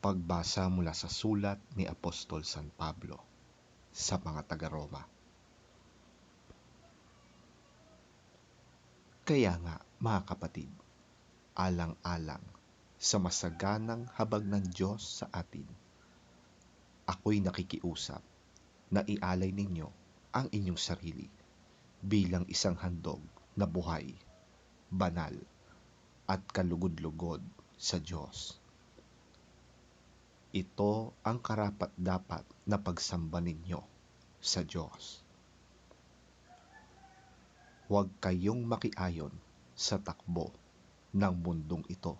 Pagbasa mula sa sulat ni Apostol San Pablo sa mga taga-Roma. Kaya nga, mga kapatid, alang-alang sa masaganang habag ng Diyos sa atin, ako'y nakikiusap na ialay ninyo ang inyong sarili bilang isang handog na buhay, banal, at kalugod-lugod sa Diyos. Ito ang karapat-dapat na pagsamba ninyo sa Diyos. Huwag kayong makiayon sa takbo ng mundong ito.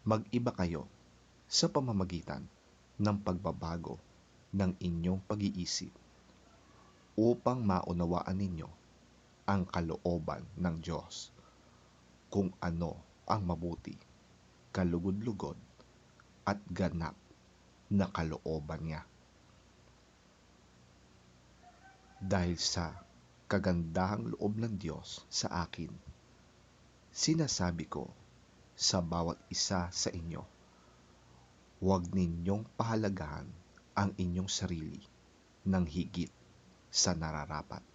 Mag-iba kayo sa pamamagitan ng pagbabago ng inyong pag-iisip upang maunawaan ninyo ang kalooban ng Diyos, kung ano ang mabuti, kalugod-lugod, at ganap na kalooban niya. Dahil sa kagandahang loob ng Diyos sa akin, sinasabi ko sa bawat isa sa inyo, huwag ninyong pahalagahan ang inyong sarili ng higit sa nararapat.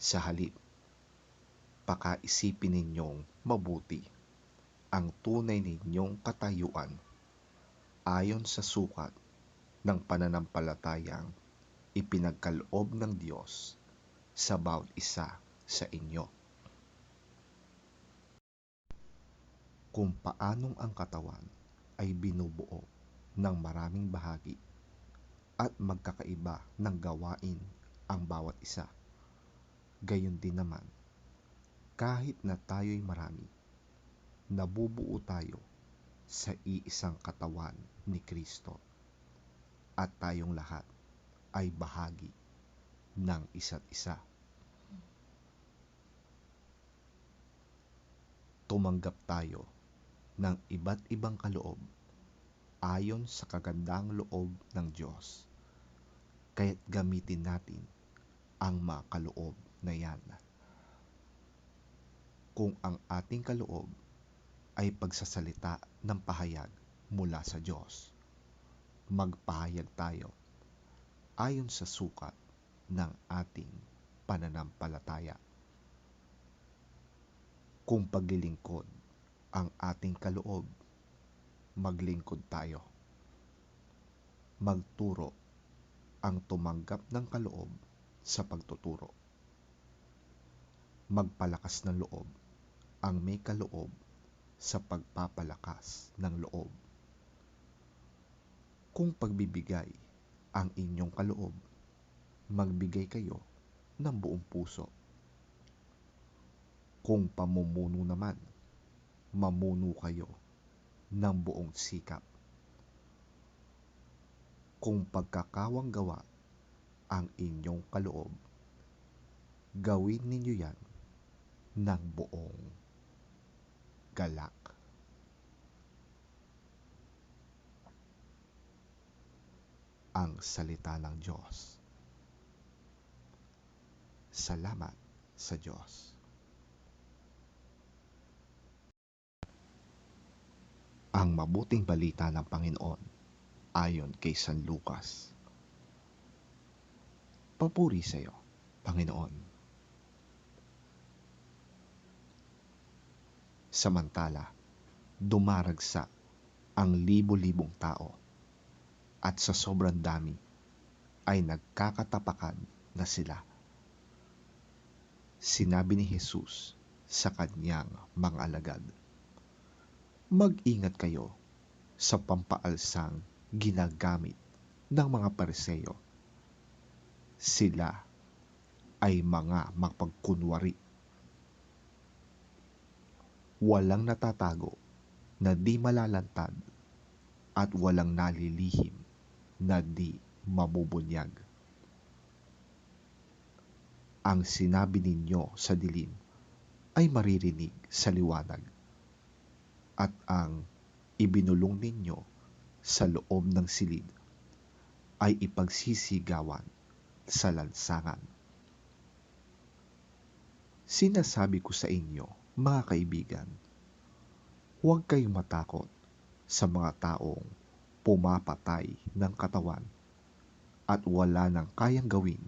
Sa halip, pakaisipin ninyong mabuti ang tunay ninyong katayuan ayon sa sukat ng pananampalatayang ipinagkaloob ng Diyos sa bawat isa sa inyo. Kung paanong ang katawan ay binubuo ng maraming bahagi at magkakaiba ng gawain ang bawat isa, gayon din naman, kahit na tayo'y marami, nabubuo tayo sa iisang katawan ni Kristo at tayong lahat ay bahagi ng isa't isa. Tumanggap tayo ng iba't ibang kaloob ayon sa kagandahang loob ng Diyos, kaya't gamitin natin ang mga kaloob na yan. Kung ang ating kaloob ay pagsasalita ng pahayag mula sa Diyos, magpahayag tayo ayon sa sukat ng ating pananampalataya. Kung paglilingkod ang ating kaloob, maglingkod tayo. Magturo ang tumanggap ng kaloob sa pagtuturo. Magpalakas ng loob ang may kaloob sa pagpapalakas ng loob. Kung pagbibigay ang inyong kaloob, magbigay kayo ng buong puso. Kung pamumuno naman, mamuno kayo ng buong sikap. Kung pagkakawang gawa ang inyong kaloob, gawin ninyo yan ng buong galak. Ang salita ng Diyos. Salamat sa Diyos. Ang mabuting balita ng Panginoon ayon kay San Lucas. Papuri sa iyo, Panginoon. Samantala, dumaragsa ang libo-libong tao at sa sobrang dami ay nagkakatapakan na sila. Sinabi ni Jesus sa kanyang mga alagad, mag-ingat kayo sa pampaalsang ginagamit ng mga Pariseo. Sila ay mga mapagkunwari. Walang natatago na di malalantad at walang nalilihim na di mabubunyag. Ang sinabi ninyo sa dilim ay maririnig sa liwanag, at ang ibinulong ninyo sa loob ng silid ay ipagsisigawan sa lansangan. Sinasabi ko sa inyo, mga kaibigan, huwag kayong matakot sa mga taong pumapatay ng katawan at wala nang kayang gawin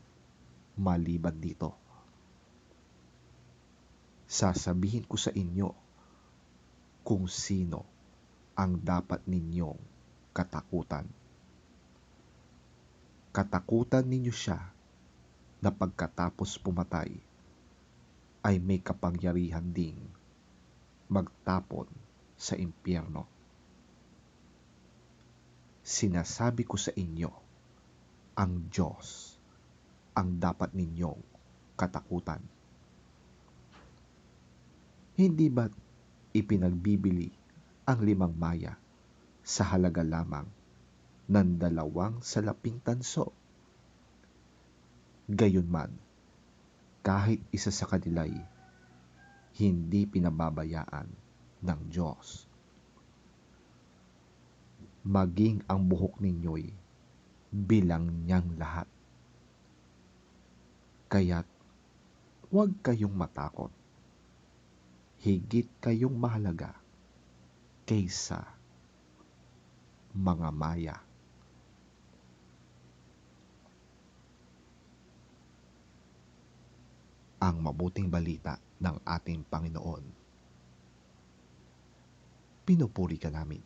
maliban dito. Sasabihin ko sa inyo kung sino ang dapat ninyong katakutan. Katakutan ninyo siya na pagkatapos pumatay ay may kapangyarihan ding magtapon sa impyerno. Sinasabi ko sa inyo, ang Diyos ang dapat ninyong katakutan. Hindi ba't ipinagbibili ang 5 maya sa halaga lamang ng 2 salaping tanso? Gayunman, kahit isa sa kanila'y hindi pinababayaan ng Diyos. Maging ang buhok ninyo'y bilang niyang lahat. Kaya't huwag kayong matakot. Higit kayong mahalaga kaysa mga maya. Ang mabuting balita ng ating Panginoon. Pinupuri ka namin,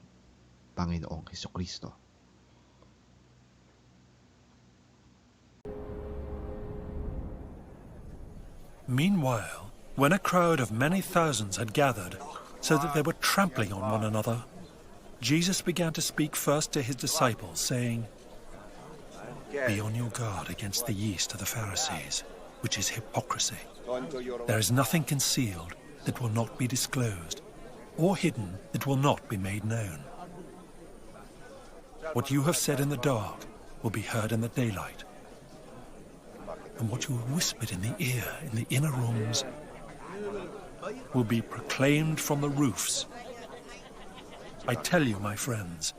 Panginoong Hesukristo. Meanwhile, when a crowd of many thousands had gathered, so that they were trampling on one another, Jesus began to speak first to his disciples, saying, "Be on your guard against the yeast of the Pharisees, which is hypocrisy. There is nothing concealed that will not be disclosed, or hidden that will not be made known. What you have said in the dark will be heard in the daylight, and what you have whispered in the ear in the inner rooms will be proclaimed from the roofs. I tell you, my friends,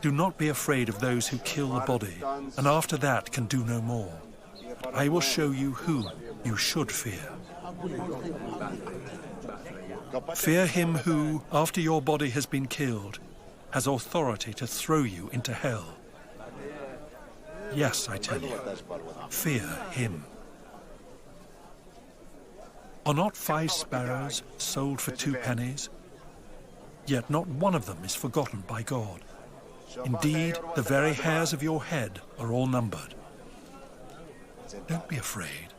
do not be afraid of those who kill the body, and after that can do no more. I will show you who you should fear. Fear him who, after your body has been killed, has authority to throw you into hell. Yes, I tell you, fear him. Are not 5 sparrows sold for 2 pennies? Yet not one of them is forgotten by God. Indeed, the very hairs of your head are all numbered. Don't be afraid.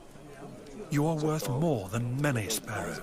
You are worth more than many sparrows.